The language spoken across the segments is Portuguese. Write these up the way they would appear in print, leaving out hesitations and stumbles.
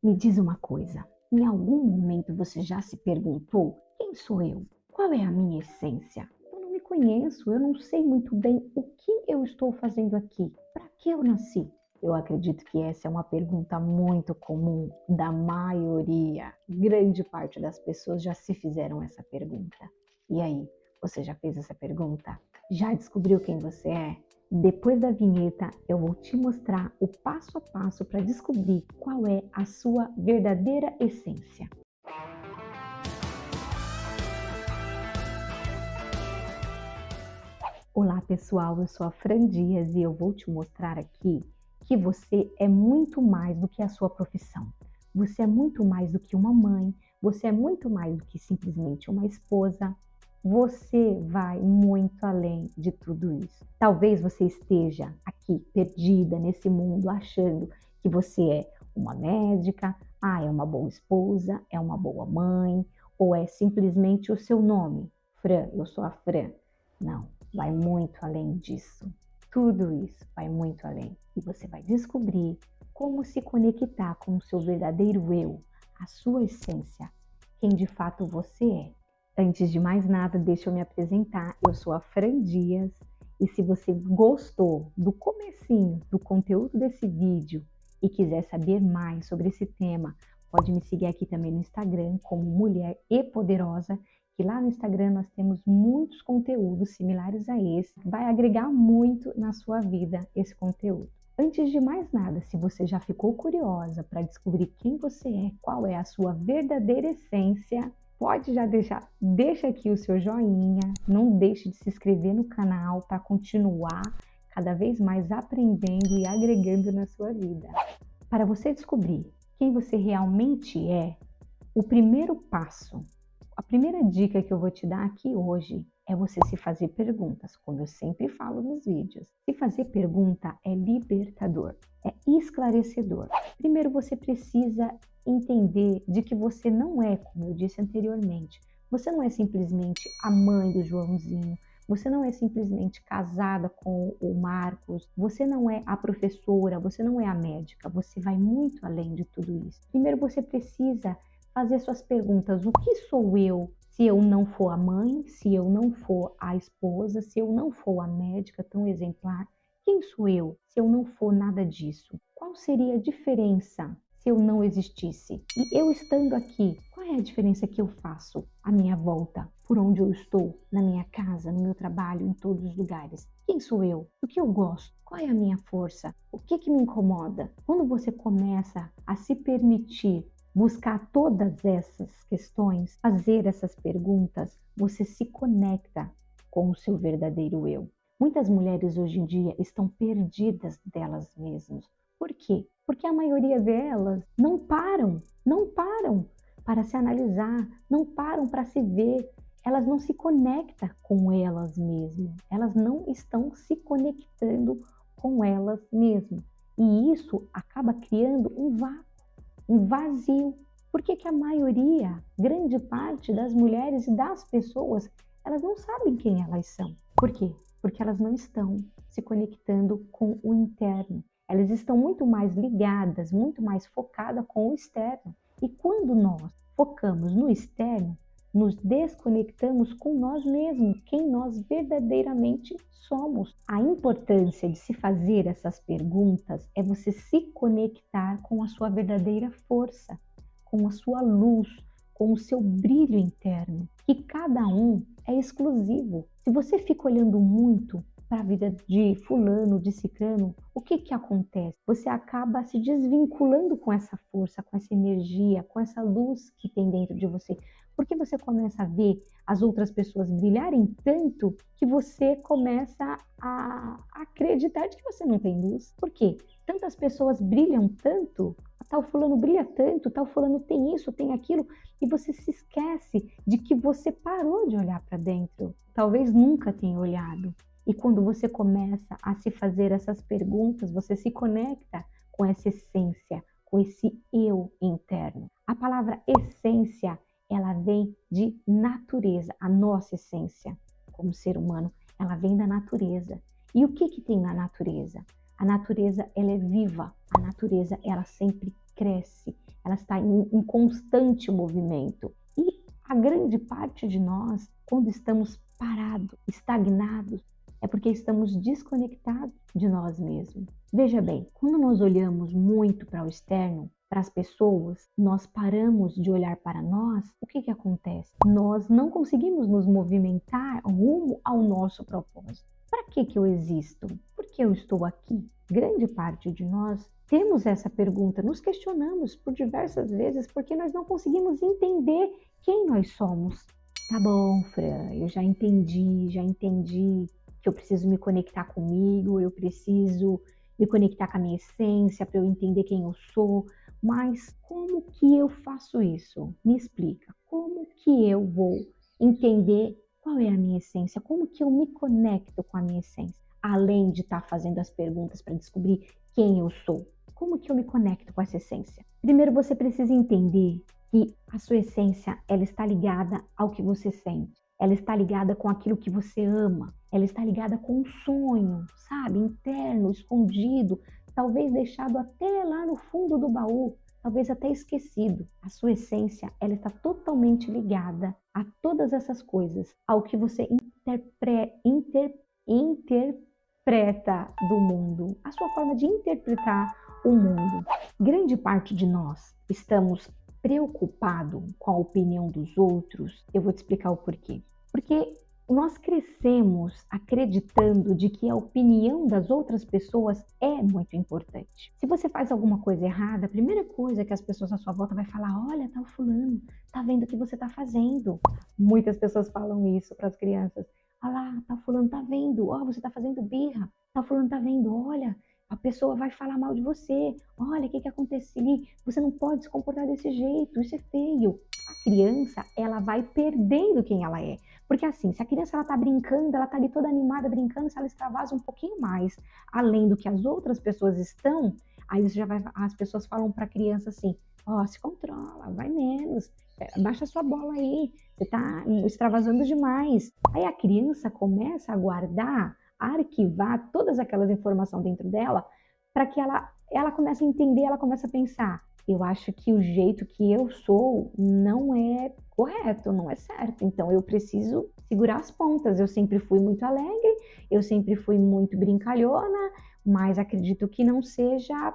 Me diz uma coisa, em algum momento você já se perguntou: quem sou eu? Qual é a minha essência? Eu não me conheço, eu não sei muito bem o que eu estou fazendo aqui, para que eu nasci? Eu acredito que essa é uma pergunta muito comum da maioria. Grande parte das pessoas já se fizeram essa pergunta. E aí, você já fez essa pergunta? Já descobriu quem você é? Depois da vinheta, eu vou te mostrar o passo a passo para descobrir qual é a sua verdadeira essência. Olá pessoal, eu sou a Fran Dias e eu vou te mostrar aqui que você é muito mais do que a sua profissão. Você é muito mais do que uma mãe, você é muito mais do que simplesmente uma esposa. Você vai muito além de tudo isso. Talvez você esteja aqui perdida nesse mundo achando que você é uma médica, é uma boa esposa, é uma boa mãe, ou é simplesmente o seu nome. Fran, eu sou a Fran. Não, vai muito além disso. Tudo isso vai muito além. E você vai descobrir como se conectar com o seu verdadeiro eu, a sua essência, quem de fato você é. Antes de mais nada, deixa eu me apresentar. Eu sou a Fran Dias e se você gostou do comecinho do conteúdo desse vídeo e quiser saber mais sobre esse tema, pode me seguir aqui também no Instagram como Mulher e Poderosa, que lá no Instagram nós temos muitos conteúdos similares a esse. Vai agregar muito na sua vida esse conteúdo. Antes de mais nada, se você já ficou curiosa para descobrir quem você é, qual é a sua verdadeira essência, pode já deixa aqui o seu joinha, não deixe de se inscrever no canal para continuar cada vez mais aprendendo e agregando na sua vida. Para você descobrir quem você realmente é, o primeiro passo, a primeira dica que eu vou te dar aqui hoje é você se fazer perguntas, como eu sempre falo nos vídeos. Se fazer pergunta é libertador, é esclarecedor. Primeiro você precisa entender de que você não é, como eu disse anteriormente, você não é simplesmente a mãe do Joãozinho, você não é simplesmente casada com o Marcos, você não é a professora, você não é a médica, você vai muito além de tudo isso. Primeiro você precisa fazer suas perguntas: o que sou eu se eu não for a mãe, se eu não for a esposa, se eu não for a médica tão exemplar? Quem sou eu se eu não for nada disso? Qual seria a diferença se eu não existisse? E eu estando aqui, qual é a diferença que eu faço à minha volta? Por onde eu estou? Na minha casa, no meu trabalho, em todos os lugares. Quem sou eu? O que eu gosto? Qual é a minha força? O que me incomoda? Quando você começa a se permitir buscar todas essas questões, fazer essas perguntas, você se conecta com o seu verdadeiro eu. Muitas mulheres hoje em dia estão perdidas delas mesmas. Por quê? Porque a maioria delas não param para se analisar, não param para se ver, elas não se conectam com elas mesmas, elas não estão se conectando com elas mesmas. E isso acaba criando um vácuo, um vazio. Por que que a maioria, grande parte das mulheres e das pessoas, elas não sabem quem elas são? Por quê? Porque elas não estão se conectando com o interno. Elas estão muito mais ligadas, muito mais focadas com o externo. E quando nós focamos no externo, nos desconectamos com nós mesmos, quem nós verdadeiramente somos. A importância de se fazer essas perguntas é você se conectar com a sua verdadeira força, com a sua luz, com o seu brilho interno, que cada um é exclusivo. Se você fica olhando muito para a vida de fulano, de ciclano, o que acontece? Você acaba se desvinculando com essa força, com essa energia, com essa luz que tem dentro de você. Porque você começa a ver as outras pessoas brilharem tanto que você começa a acreditar de que você não tem luz. Por quê? Tantas pessoas brilham tanto, tal fulano brilha tanto, tal fulano tem isso, tem aquilo, e você se esquece de que você parou de olhar para dentro. Talvez nunca tenha olhado. E quando você começa a se fazer essas perguntas, você se conecta com essa essência, com esse eu interno. A palavra essência, ela vem de natureza, a nossa essência como ser humano, ela vem da natureza. E o que tem na natureza? A natureza, ela é viva, a natureza, ela sempre cresce, ela está em constante movimento. E a grande parte de nós, quando estamos parados, estagnados, é porque estamos desconectados de nós mesmos. Veja bem, quando nós olhamos muito para o externo, para as pessoas, nós paramos de olhar para nós, o que acontece? Nós não conseguimos nos movimentar rumo ao nosso propósito. Para que eu existo? Por que eu estou aqui? Grande parte de nós temos essa pergunta, nos questionamos por diversas vezes porque nós não conseguimos entender quem nós somos. Tá bom, Fran, eu já entendi que eu preciso me conectar comigo, eu preciso me conectar com a minha essência para eu entender quem eu sou, mas como que eu faço isso? Me explica, como que eu vou entender qual é a minha essência? Como que eu me conecto com a minha essência? Além de estar fazendo as perguntas para descobrir quem eu sou. Como que eu me conecto com essa essência? Primeiro você precisa entender que a sua essência, ela está ligada ao que você sente. Ela está ligada com aquilo que você ama. Ela está ligada com um sonho, sabe? Interno, escondido, talvez deixado até lá no fundo do baú, talvez até esquecido. A sua essência, ela está totalmente ligada a todas essas coisas, ao que você interpreta do mundo, a sua forma de interpretar o mundo. Grande parte de nós estamos preocupados com a opinião dos outros. Eu vou te explicar o porquê. Porque nós crescemos acreditando de que a opinião das outras pessoas é muito importante. Se você faz alguma coisa errada, a primeira coisa que as pessoas à sua volta vai falar: olha, tá o fulano, tá vendo o que você tá fazendo. Muitas pessoas falam isso para as crianças. Olha lá, tá o fulano, tá vendo, ó, você tá fazendo birra. Tá o fulano, tá vendo, olha, a pessoa vai falar mal de você. Olha, o que aconteceu ali? Você não pode se comportar desse jeito, isso é feio. A criança, ela vai perdendo quem ela é. Porque assim, se a criança ela tá brincando, ela tá ali toda animada brincando, se ela extravasa um pouquinho mais, além do que as outras pessoas estão, aí as pessoas falam para a criança assim: ó, se controla, vai menos, baixa sua bola aí, você tá extravasando demais. Aí a criança começa a guardar, a arquivar todas aquelas informações dentro dela, para que ela comece a entender, ela começa a pensar: eu acho que o jeito que eu sou não é correto, não é certo. Então eu preciso segurar as pontas. Eu sempre fui muito alegre, eu sempre fui muito brincalhona, mas acredito que não seja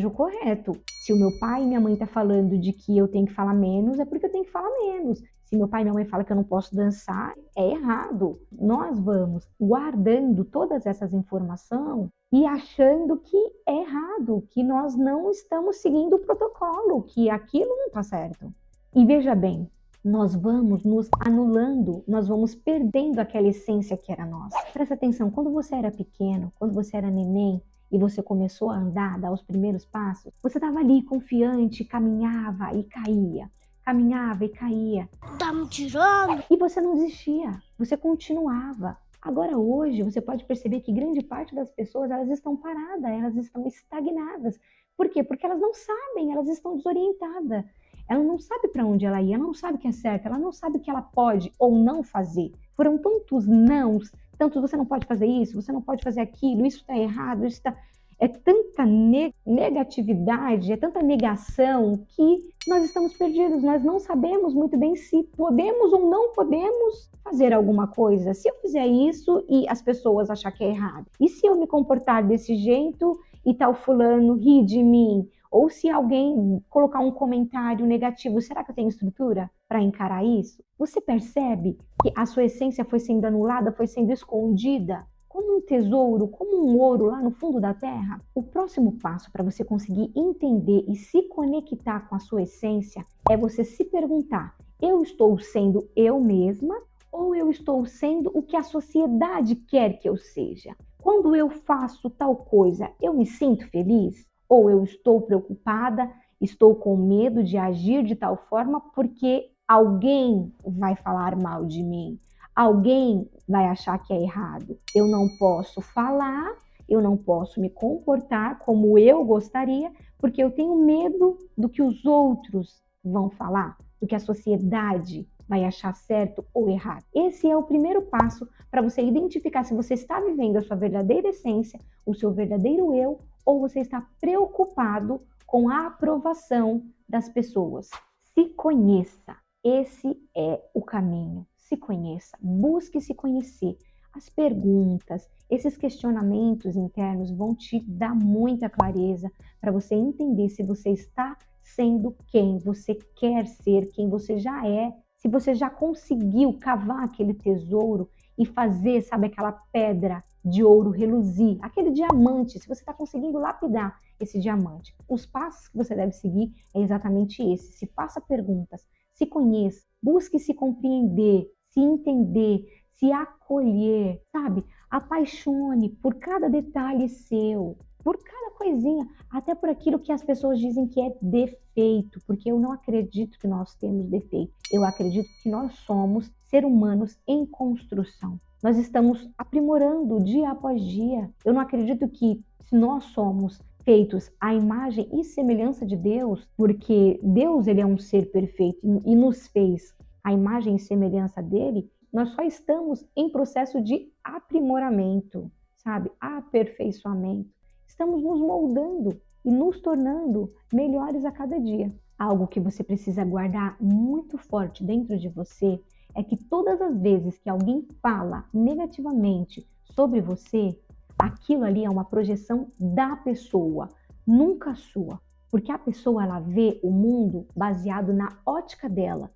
o correto. Se o meu pai e minha mãe tá falando de que eu tenho que falar menos, é porque eu tenho que falar menos. Se meu pai e minha mãe falam que eu não posso dançar, é errado. Nós vamos guardando todas essas informações e achando que é errado, que nós não estamos seguindo o protocolo, que aquilo não está certo. E veja bem, nós vamos nos anulando, nós vamos perdendo aquela essência que era nossa. Presta atenção, quando você era pequeno, quando você era neném, e você começou a andar, dar os primeiros passos, você estava ali confiante, caminhava e caía. Caminhava e caía. Tá me tirando? E você não desistia, você continuava. Agora hoje você pode perceber que grande parte das pessoas elas estão paradas, elas estão estagnadas. Por quê? Porque elas não sabem, elas estão desorientadas. Ela não sabe para onde ela ir, ela não sabe o que é certo, ela não sabe o que ela pode ou não fazer. Foram tantos nãos, tantos você não pode fazer isso, você não pode fazer aquilo, isso está errado, isso está... É tanta negatividade, é tanta negação que nós estamos perdidos. Nós não sabemos muito bem se podemos ou não podemos fazer alguma coisa. Se eu fizer isso e as pessoas achar que é errado? E se eu me comportar desse jeito e tal fulano rir de mim? Ou se alguém colocar um comentário negativo, será que eu tenho estrutura para encarar isso? Você percebe que a sua essência foi sendo anulada, foi sendo escondida? Como um tesouro, como um ouro lá no fundo da terra? O próximo passo para você conseguir entender e se conectar com a sua essência é você se perguntar: eu estou sendo eu mesma ou eu estou sendo o que a sociedade quer que eu seja? Quando eu faço tal coisa, eu me sinto feliz? Ou eu estou preocupada, estou com medo de agir de tal forma porque alguém vai falar mal de mim? Alguém vai achar que é errado. Eu não posso falar, eu não posso me comportar como eu gostaria, porque eu tenho medo do que os outros vão falar, do que a sociedade vai achar certo ou errado. Esse é o primeiro passo para você identificar se você está vivendo a sua verdadeira essência, o seu verdadeiro eu, ou você está preocupado com a aprovação das pessoas. Se conheça, esse é o caminho. Se conheça, busque se conhecer. As perguntas, esses questionamentos internos vão te dar muita clareza para você entender se você está sendo quem você quer ser, quem você já é, se você já conseguiu cavar aquele tesouro e fazer, sabe, aquela pedra de ouro reluzir, aquele diamante, se você está conseguindo lapidar esse diamante. Os passos que você deve seguir é exatamente esse. Se faça perguntas, se conheça, busque se compreender, se entender, se acolher, sabe? Apaixone por cada detalhe seu, por cada coisinha, até por aquilo que as pessoas dizem que é defeito, porque eu não acredito que nós temos defeito. Eu acredito que nós somos seres humanos em construção. Nós estamos aprimorando dia após dia. Eu não acredito que se nós somos feitos à imagem e semelhança de Deus, porque Deus ele é um ser perfeito e nos fez à imagem e semelhança dele, nós só estamos em processo de aprimoramento, sabe? Aperfeiçoamento. Estamos nos moldando e nos tornando melhores a cada dia. Algo que você precisa guardar muito forte dentro de você é que todas as vezes que alguém fala negativamente sobre você, aquilo ali é uma projeção da pessoa, nunca sua. Porque a pessoa ela vê o mundo baseado na ótica dela.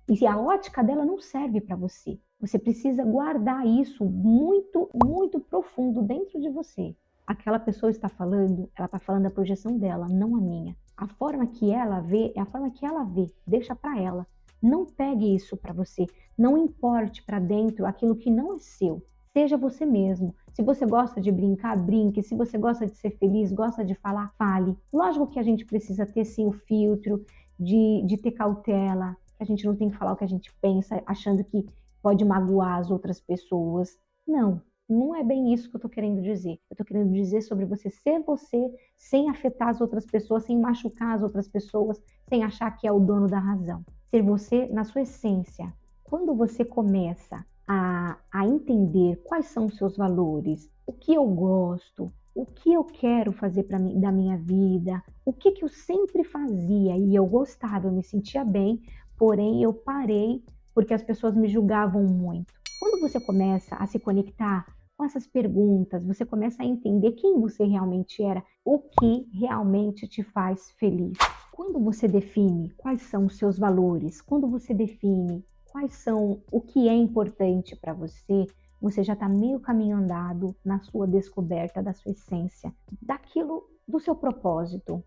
E a ótica dela não serve para você. Você precisa guardar isso muito, muito profundo dentro de você. Aquela pessoa está falando, ela está falando da projeção dela, não a minha. A forma que ela vê é a forma que ela vê. Deixa para ela. Não pegue isso para você. Não importe para dentro aquilo que não é seu. Seja você mesmo. Se você gosta de brincar, brinque. Se você gosta de ser feliz, gosta de falar, fale. Lógico que a gente precisa ter sim o filtro de ter cautela. A gente não tem que falar o que a gente pensa, achando que pode magoar as outras pessoas. Não, não é bem isso que eu tô querendo dizer. Eu tô querendo dizer sobre você ser você, sem afetar as outras pessoas, sem machucar as outras pessoas, sem achar que é o dono da razão. Ser você na sua essência. Quando você começa a entender quais são os seus valores, o que eu gosto, o que eu quero fazer da minha vida, o que eu sempre fazia e eu gostava, eu me sentia bem, porém eu parei porque as pessoas me julgavam muito. Quando você começa a se conectar com essas perguntas, você começa a entender quem você realmente era, o que realmente te faz feliz. Quando você define quais são os seus valores, quando você define quais são o que é importante para você, você já está meio caminho andado na sua descoberta da sua essência, daquilo, do seu propósito,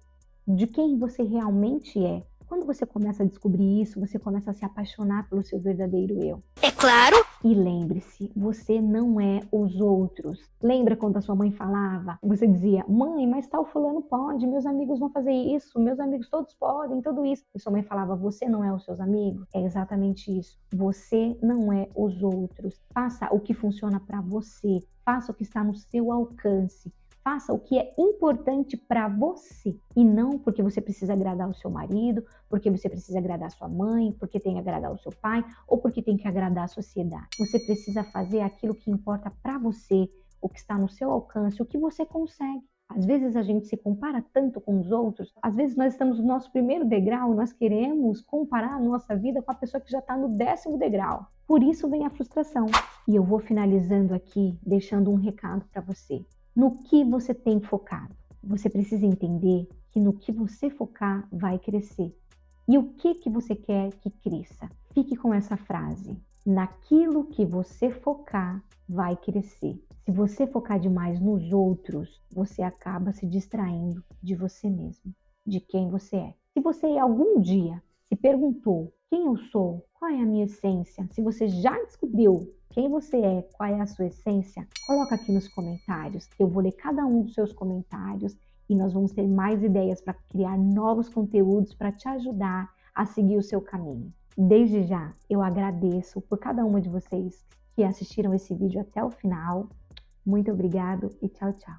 de quem você realmente é. Quando você começa a descobrir isso, você começa a se apaixonar pelo seu verdadeiro eu. É claro! E lembre-se, você não é os outros. Lembra quando a sua mãe falava? Você dizia, mãe, mas tal fulano pode, meus amigos vão fazer isso, meus amigos todos podem, tudo isso. E sua mãe falava, você não é os seus amigos? É exatamente isso. Você não é os outros. Faça o que funciona para você. Faça o que está no seu alcance. Faça o que é importante para você e não porque você precisa agradar o seu marido, porque você precisa agradar a sua mãe, porque tem que agradar o seu pai ou porque tem que agradar a sociedade. Você precisa fazer aquilo que importa para você, o que está no seu alcance, o que você consegue. Às vezes a gente se compara tanto com os outros, às vezes nós estamos no nosso primeiro degrau, nós queremos comparar a nossa vida com a pessoa que já está no 10º degrau. Por isso vem a frustração. E eu vou finalizando aqui, deixando um recado para você. No que você tem focado? Você precisa entender que no que você focar vai crescer. E o que você quer que cresça? Fique com essa frase. Naquilo que você focar vai crescer. Se você focar demais nos outros, você acaba se distraindo de você mesmo, de quem você é. Se você algum dia se perguntou quem eu sou, qual é a minha essência, se você já descobriu quem você é, qual é a sua essência, coloca aqui nos comentários. Eu vou ler cada um dos seus comentários e nós vamos ter mais ideias para criar novos conteúdos para te ajudar a seguir o seu caminho. Desde já, eu agradeço por cada uma de vocês que assistiram esse vídeo até o final. Muito obrigado e tchau, tchau.